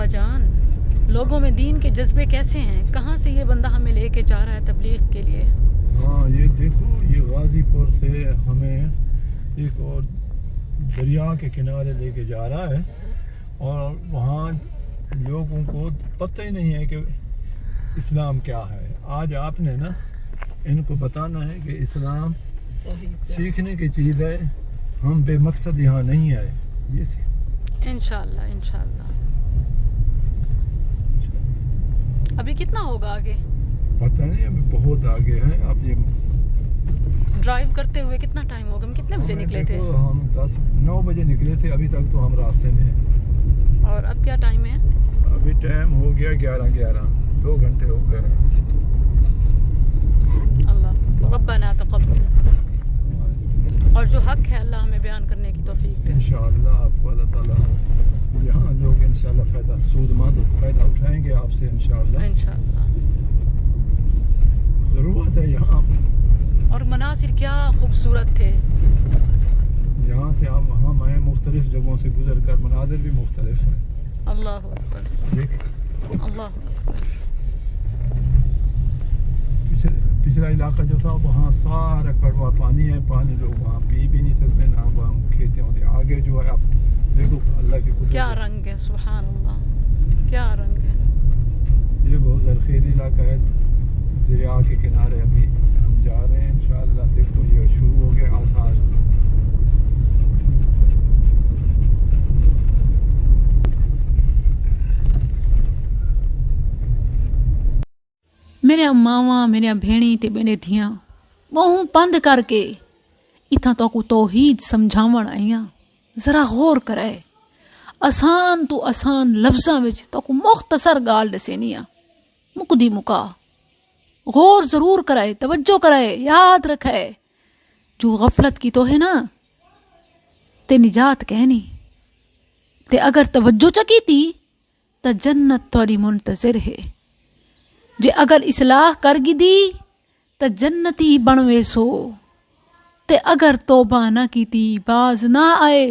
अब्बा जान, लोगों में दीन के जज्बे कैसे हैं? कहाँ से ये बंदा हमें लेके जा रहा है तबलीग के लिए? हाँ, ये देखो, ये गाजीपुर से हमें एक और दरिया के किनारे लेके जा रहा है और वहाँ लोगों को पता ही नहीं है कि इस्लाम क्या है। आज आपने ना इनको बताना है कि इस्लाम सीखने की चीज़ है, हम बेमकसद यहाँ नहीं आए। ये इंशाल्लाह इंशाल्लाह। अभी कितना होगा आगे? पता नहीं, अभी बहुत आगे है। अब ये ड्राइव करते हुए कितना टाइम होगा? हम कितने बजे निकले थे? हम 9 बजे निकले थे। अभी तक तो हम रास्ते में हैं। और अब क्या टाइम है? अभी टाइम हो गया 11 2 घंटे हो गए। अल्लाह रब्बना तक़ब्बल। और जो हक है अल्लाह हमें बयान करने की तौफीक दे इंशाअल्लाह। आपको अल्लाह ताला यहाँ लोग इंशाअल्लाह फ़ायदा उठाएंगे आपसे इंशाअल्लाह। ज़रूरत है यहाँ। और मनासिर क्या खूबसूरत थे। जहाँ से आप वहाँ आए, मुख्तलिफ जगहों से गुजर कर मनाजिर भी मुख्तलिफ हैं। अल्लाह अकबर अल्लाह। पिछला इलाका जो था वहाँ सारा कड़वा पानी है। पानी लोग वहाँ पी भी नहीं सकते, ना वहाँ खेती होते। आगे जो है आप देखो अल्लाह की कुदरत, क्या रंग है, सुभान अल्लाह, क्या रंग है। ये बहुत ज़रख़ीज़ इलाका है, दरिया के किनारे अभी हम जा रहे हैं इंशाअल्लाह। देखो ये शुरू हो गया आसार। मेरे मावा, मेरे भेणी ते मेरे धियां, बहु पंध करके इथां तो को तौहीद समझावण आईयां। जरा गौर करे, आसान तो आसान लफ्ज़ां विच तो को मुख्तसर गाल दसेनी आ, मुकदी मुका। गौर जरूर कराए, तवज्जो कराए, याद रखे जो गफलत की तो है ना ते निजात कहनी ते अगर तवज्जो चकी थी तो जन्नत तोरी मुंतज़िर है। जे अगर इसलाह कर दी तो जन्नती बनवे सो, ते अगर तौबा ना कीती, बाज ना आए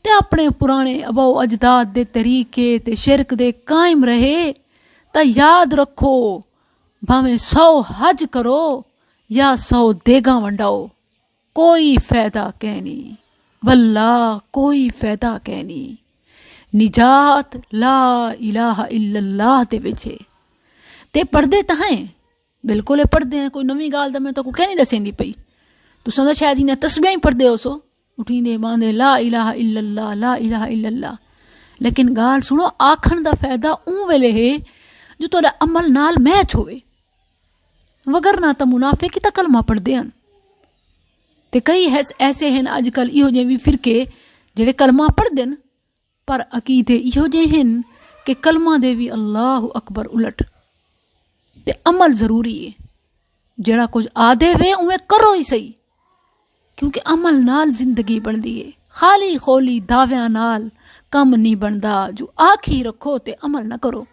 ते अपने पुराने अबो अजदाद दे तरीके ते शिरक दे कायम रहे तो याद रखो, भावें 100 हज करो या 100 देगा वंडाओ, कोई फायदा कहनी, वल्लाह कोई फायदा कहनी। निजात ला इलाहा इल्लल्लाह दे विच है। ते पढ़दे तो हैं, बिल्कुल पढ़दे हैं, कोई नवी गाल तो मैं तो कह नहीं दसेंदी पई। तुसां तो शायद इन्हें तस्बीहां ही पढ़दे हो सो, उठींदे बांदे ला इलाहा इल्लल्लाह ला इलाहा इल्लल्लाह। लेकिन गाल सुनो, आखण दा फायदा ऊ वेले है जो तोड़ा अमल नाल मैच होवे, वगरना तो मुनाफिक ही कलमा पढ़दे हन। ते कई ऐसे हैं अजकल इहो जे भी फिरके जेड़े कलमा पढ़दे न पर अकीदे इहो जे हैं कि कलमा दे भी अल्लाह अकबर उलट। ते अमल जरूरी है, जेड़ा कुछ आदे वे उमें करो ही सही, क्योंकि अमल नाल जिंदगी बनदी है। खाली खोली दाव्या नाल कम नहीं बनदा। जो आखी रखो ते अमल ना करो।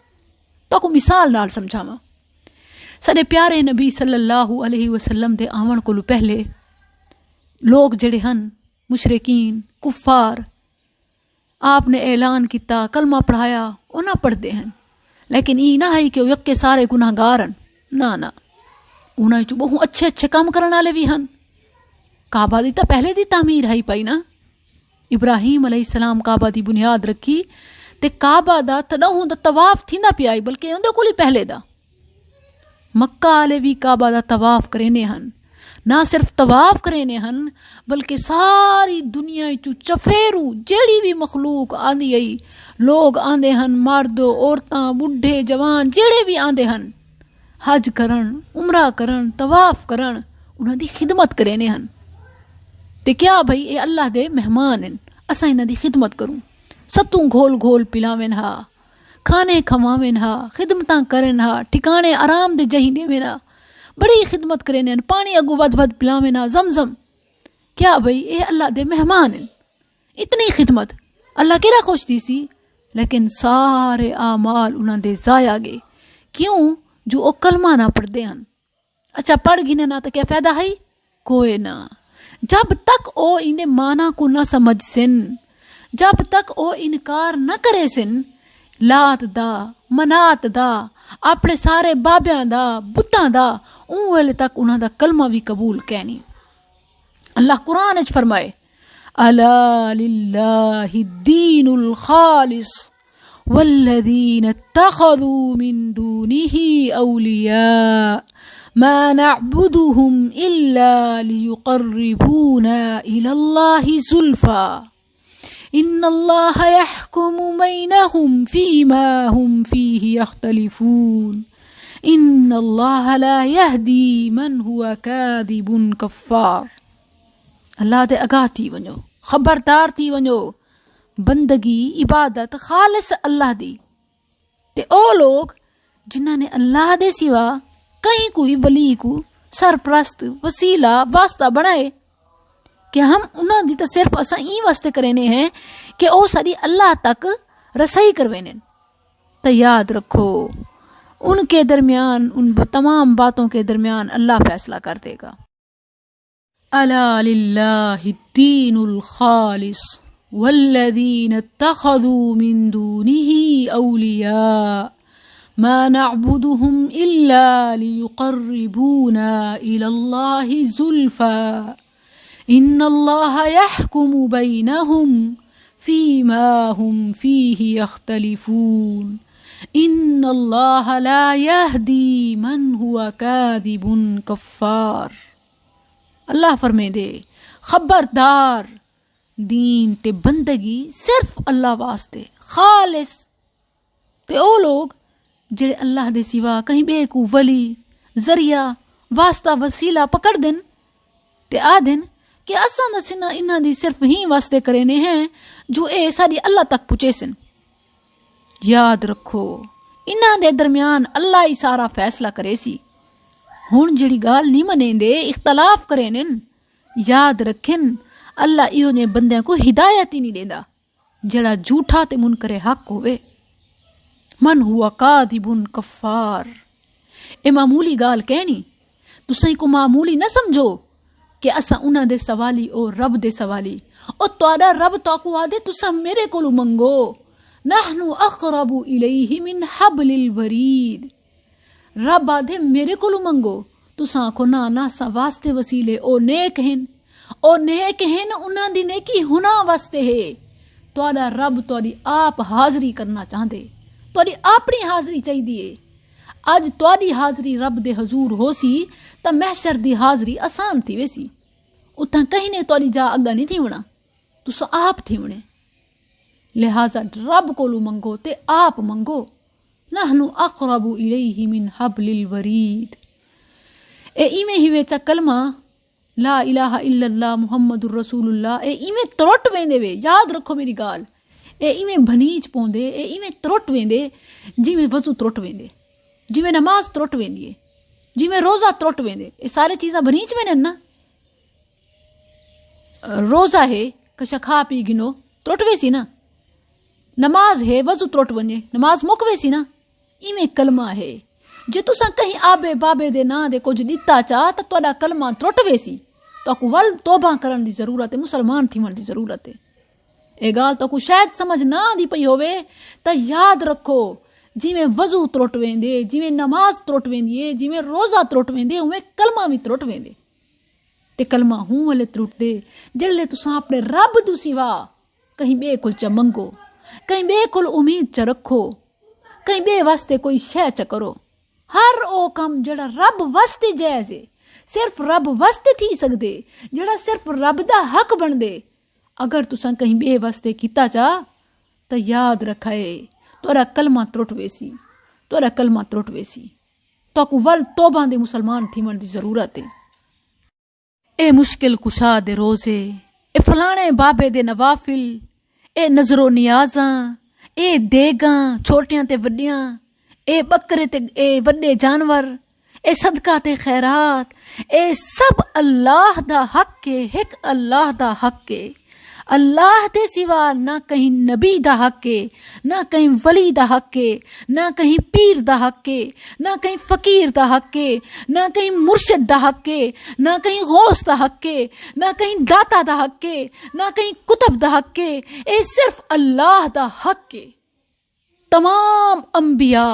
तो को मिसाल नाल समझावा। साडे प्यारे नबी सल्लल्लाहु अलैहि वसल्लम दे आवन कोलू पहले लोग जेड़े हन मुशरिकीन कुफार, आपने ऐलान किया, कलमा पढ़ाया, वो ना पढ़ते हैं। लेकिन ई ना है कि यक्के सारे गुनाहगार हन, ना ना, उन्हें चो बहु अच्छे अच्छे काम करने वाले भी हन। काबा दी तो पहले दी तामीर है पई ना, इब्राहिम अलैहिस्सलाम काबा दी बुनियाद रखी ते काबा दा तदहूं दा तवाफ थींदा पिया आई, बल्कि उहदे कोल ही पहले दा। मक्का वाले भी काबा दा तवाफ करेने हन, ना सिर्फ तवाफ करेने हन बल्कि सारी दुनिया चू चफेरू जेड़ी भी मखलूक आंदी आई, लोग आंदे हन, मर्द औरतां बुढ़े जवान जेड़े भी आंदे हन, हज करन, उमरा करन, तवाफ करन, उन्हां दी खिदमत करेने हन। ते क्या भाई ये अल्लाह दे मेहमान हैं, असां इन्हां दी खिदमत करूं। सतू घोल घोल पिलावेन हा, खाने खवावेन हा, खिदमतां करेन हा, ठिकाने आराम दे जही देवेन हा, बड़ी खिदमत करेन, पानी अगू वध वध पिलावेन हा, जमजम। क्या भाई ये अल्लाह दे मेहमान हैं, इतनी खिदमत अल्लाह केड़ा खुश दी सी। लेकिन सारे आमाल उन्हां दे जाया गए, क्यों? जो ओ कलमा ना पढ़दे हन। अच्छा पढ़ गिने ना तो क्या फायदा है? कोई ना। जब तक ओ इन्हें माना को ना समझ सिन, जब तक ओ इनकार न करे सिन, ਲਾਤ ਦਾ, ਮਨਾਤ ਦਾ, ਆਪਣੇ ਸਾਰੇ ਬਾਬਿਆਂ ਦਾ, ਬੁੱਤਾਂ ਦਾ, ਉਹ ਵੇਲੇ ਤੱਕ ਉਹਨਾਂ ਦਾ ਕਲਮਾ ਵੀ ਕਬੂਲ ਕਹਿਣੀ। ਅੱਲਾਹ ਕੁਰਾਨ ਵਿੱਚ ਫਰਮਾਏ, ਅਲਾ ਲਿல்லாਹਿ ਦੀਨੁਲ ਖਾਲਿਸ والذين اتخذوا من دونه أولياء ما نعبدهم إلا ليقربونا إلى الله زلفى إن الله يحكم بينهم فيما هم فيه يختلفون إن الله لا يهدي من هو كاذب كفار۔ اللہ دے اگاہ تھی ونجو، خبردار تھی ونجو، بندگی عبادت خالص اللہ دی۔ تے او لوگ جنہاں نے اللہ دے سوا کہیں کوئی ولی کو سرپرست وسیلہ واسطہ بنائے کہ ہم انہاں دی تے صرف اساں ای واسطے کرینے ہیں کہ او ساری اللہ تک رسائی کروینے۔ تو یاد رکھو ان کے درمیان، ان تمام باتوں کے درمیان اللہ فیصلہ کر دے گا۔ الا للہ الدین الخالص والذین اتخذوا من دونه اولیاء ما نعبدهم الا ليقربونا الى الله زلفى ان الله يحكم بينهم فيما هم فيه يختلفون ان الله لا يهدي من هو كاذب كفار۔ اللہ فرمے دے خبردار، دین تے بندگی صرف اللہ واسطے خالص۔ تے او لوگ جڑے اللہ دے سوا کہیں بے کو ولی ذریعہ واسطہ وسیلہ پکڑ دن تے آ دن کہ اساں دا سنا انہاں دی صرف ہی واسطے کرینے ہیں جو اے ساری اللہ تک پہنچے سن۔ یاد رکھو انہاں دے درمیان اللہ ہی سارا فیصلہ کرے سی۔ ہن جڑی گال نہیں منیں دے، اختلاف کریں، یاد رکھن اللہ ایو نے بندیاں کو ہدایت ہی نہیں دیندا جڑا جھوٹا تے منکر حق ہوئے۔ من ہوا کاذب کفار، اے معمولی گال کہنی، تساں کو معمولی نہ سمجھو کہ اساں انہاں دے سوالی او رب دے سوالی، او تہاڈا رب تاکو آدے تساں میرے کولو منگو، نحن اقرب الیہ من حبل الورید، رب آدھے میرے کولو منگو، تساں کو نہ سا واسطے وسیلے او نیک ہن، او نیک ہن انہاں دی نیکی ہنا واسطے ہے۔ تہاڈا رب تہاڈی آپ حاضری کرنا چاہندے، تہاڈی اپنی حاضری چاہیے۔ اج تہاڈی حاضری رب دے حضور ہو سی تا محشر دی حاضری آسان تھی ویسی، اتھاں کہیں نے تہاڈی جا اگا نہیں تھی ہونا، تساں آپ تھی ہونے۔ لہٰذا رب کولو منگو تے آپ منگو، نحن اقرب الیہ من حبل الورید۔ اے ایویں ہی ویچا کلمہ لا الہ الا اللہ محمد الرسول اللہ، اے ایویں ترٹ ویندے وے، یاد رکھو میری گال، اے ایویں بھنیج پوندے، اے ایویں ترٹ ویندے جیویں وضو ترٹ ویندے، جیویں نماز ترٹ ویندی ہے، جیویں روزہ ترٹ ویندے، اے سارے چیزاں بھنیج ویندے نا۔ روزہ ہے کشا کھا پی گنو ترٹ ویسی نا، نماز ہے وضو ترٹ ونجے نماز مک ویسی نا، ایویں کلمہ ہے جے تساں کہیں آبے بابے دے نا دے کچھ دیتا چاہ تا تہاڈا کلمہ ترٹ ویسی، تاکو ول توبہ کرن دی ضرورت ہے، مسلمان تھیون دی ضرورت ہے۔ اے گال تاکو شاید سمجھ نہ دی پئی ہووے تا یاد رکھو جیویں وضو ترٹ ویندے، جیویں نماز ترٹ ویندی ہے، جیویں روزہ ترٹ ویندے، اویں کلمہ بھی ترٹ ویندے۔ تے کلمہ ہوں والے ترٹ دے جلے تساں اپنے رب دو سوا کہیں بے کول چا منگو، کہیں بے کول امید چا رکھو، کہیں بے واسطے کوئی شے چا کرو۔ ہر او کم جڑا رب واسطے جائز ہے، صرف رب واسطے تھی سکدے، جڑا صرف رب دا حق بن دے، اگر تساں کہیں بے واسطے کیتا چاہ تو یاد رکھائے تورا کلمہ ترٹ ویسی، تورا کلمہ ترٹ ویسی، تو کو ول توبہ دے مسلمان تھیون دی ضرورت ہے۔ اے مشکل کشا دے روزے، اے فلانے بابے دے نوافل، اے نظر و نیازاں، اے دیگاں چھوٹیاں تے وڈیاں، اے بکرے تے اے وڈے جانور، اے صدقہ تے خیرات، اے سب اللہ دا حق کے، ایک اللہ دا حق کے۔ اللہ دے سوا نہ کہیں نبی دا حق ہے، نہ کہیں ولی دا حق ہے، نہ کہیں پیر دا حق ہے، نہ کہیں فقیر دا حق ہے، نہ کہیں مرشد دا حق ہے، نہ کہیں غوث دا حق ہے، نہ کہیں داتا دا حق ہے، نہ کہیں کتب دا حق ہے، اے صرف اللہ دا حق ہے۔ तमाम अंबिया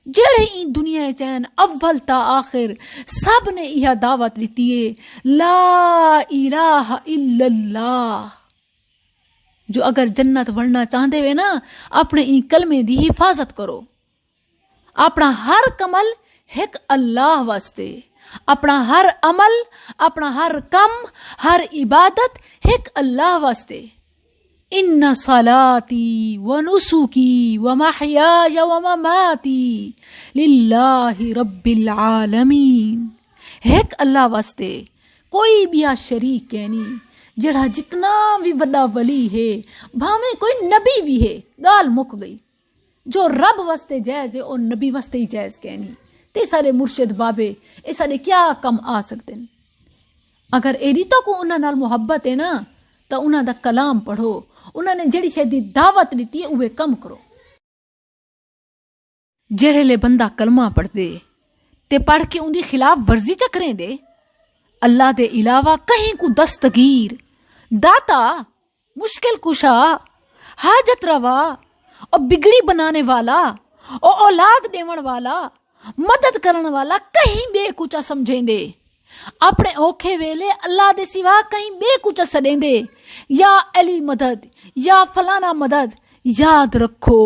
जेड़े ई दुनिया चैन अव्वल ता आखिर सब ने यह दावत दी है ला इलाहा इल्लल्लाह। जो अगर जन्नत वड़ना चाहते वे ना अपने ई कलमे दी हिफाजत करो। अपना हर कमल एक अल्लाह वास्ते, अपना हर अमल, अपना हर कम, हर इबादत एक अल्लाह वास्ते। इन्ना सलाती व नुसुकी व महयाया व ममाती लिल्लाहि रब्बिल आलमीन। एक अल्लाह वास्ते, कोई भी आ शरीक कहनी। जड़ा जितना भी वड्डा वली है, भावे कोई नबी भी है, गाल मुक गई। जो रब वास्ते जायज है और नबी वास्ते ही जायज कहनी। ते सारे मुर्शिद बाबे ये सारे क्या कम आ सकते हैं। अगर एडी तो को उन्हां नाल मुहब्बत है ना तो उन्हां दा कलाम पढ़ो। उन्होंने जेड़ी शे दी दावत दी है उवे कम करो। जेड़े ले बंदा कलमा पढ़ दे ते पढ़ के उनकी खिलाफ वर्जी च करें दे, अल्लाह दे इलावा कहीं को दस्तगीर, दाता, मुश्किल कुशा, हाजत रवा और बिगड़ी बनाने वाला और औलाद देवन वाला, मदद करने वाला कहीं बेकुचा समझेंदे। अपने औखे वेले अल्लाह दे सिवा कहीं बेकुचा सडेंदे या अली मदद या फलाना मदद। याद रखो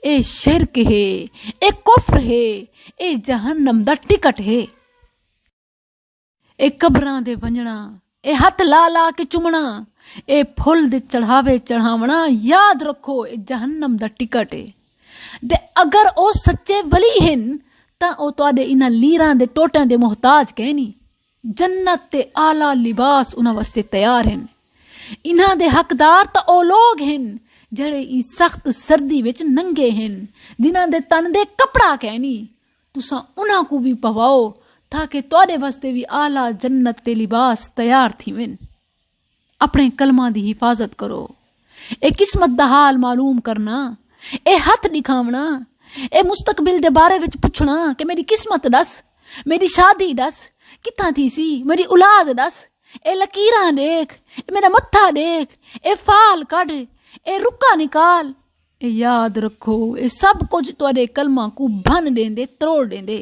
ए शिरक है, ए कुफ्र है, ए जहन्नम दा टिकट है। ए कब्रां दे वंजणा, ए हथ ला ला के चुमना, ए फुल दे चढ़ावे चढ़ावना, याद रखो ए जहन्नम दा टिकट है। दे अगर ओ सच्चे वली हन तां ओ तुहाडे इन्हां लीरां दे टोटियां दे मुहताज कहनी। जन्नत ते आला लिबास उन्हां वास्ते तैयार हन। इन्हां दे हकदार तां ओ लोग हन जेड़े ई सख्त सर्दी विच नंगे हन, जिन्हां दे तन दे कपड़ा कहनी। तुसां उन्हां को भी पवाओ ताकि तुहाडे वास्ते भी आला जन्नत ते लिबास तैयार थीवन। अपने कलमां दी हिफाजत करो। ए किस्मत दा हाल मालूम करना, ए हथ दिखावना, ए मुस्तकबिल दे बारे विच पुछना कि मेरी किस्मत दस, मेरी शादी दस कित्थां थी सी, मेरी औलाद दस, ए लकीरां देख, ए मेरा मत्था देख, ए फाल कढ़, ए रुका निकाल। ए याद रखो ए सब कुछ तुहाडे कलमां को भन देंदे, त्रोड़ देंदे।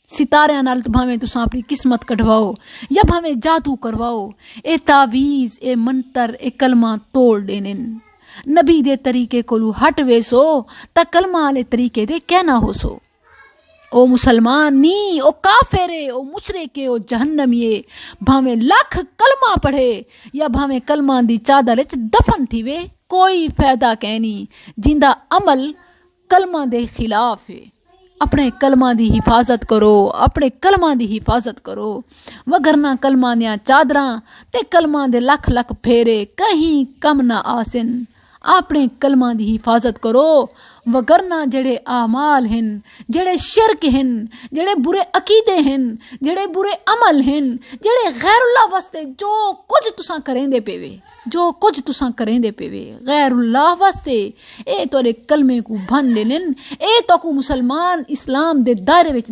सितारियां नाल भावें तुसां अपनी किस्मत कढवाओ या भावें जादू करवाओ, ए तावीज़, ए मंतर, ए कलमां तोड़ देने। नबी दे तरीके कोलू हट वेसो ता कलमा आले तरीके दे कहना होसो। ओ मुसलमान नी, ओ काफिरे, ओ मुशरिके, ओ जहन्नमिये, भावें लख कलमा पढ़े या भावें कलमा दी चादर च दफन थीवे, कोई फायदा कहनी जिंदा अमल कलमा दे खिलाफ है। अपने कलमा दी हिफाजत करो, अपने कलमा दी हिफाजत करो, वगरना कलमा दियां चादरां ते कलमा दे लख लख फेरे कहीं कम ना आसन। अपने कलमा दी हिफाजत करो, वगरना जेड़े आमाल हन, जेड़े शिरक हन, जेड़े बुरे अकीदे हन, जेड़े बुरे अमल हन, जेड़े गैरुल्लाह वास्ते जो कुछ तुसां करेंदे पेवे, जो कुछ तुसां करेंदे पेवे गैरुल्लाह वास्ते, ए तोरे कलमे को भन लेने, ए तो को मुसलमान इस्लाम दे दायरे विच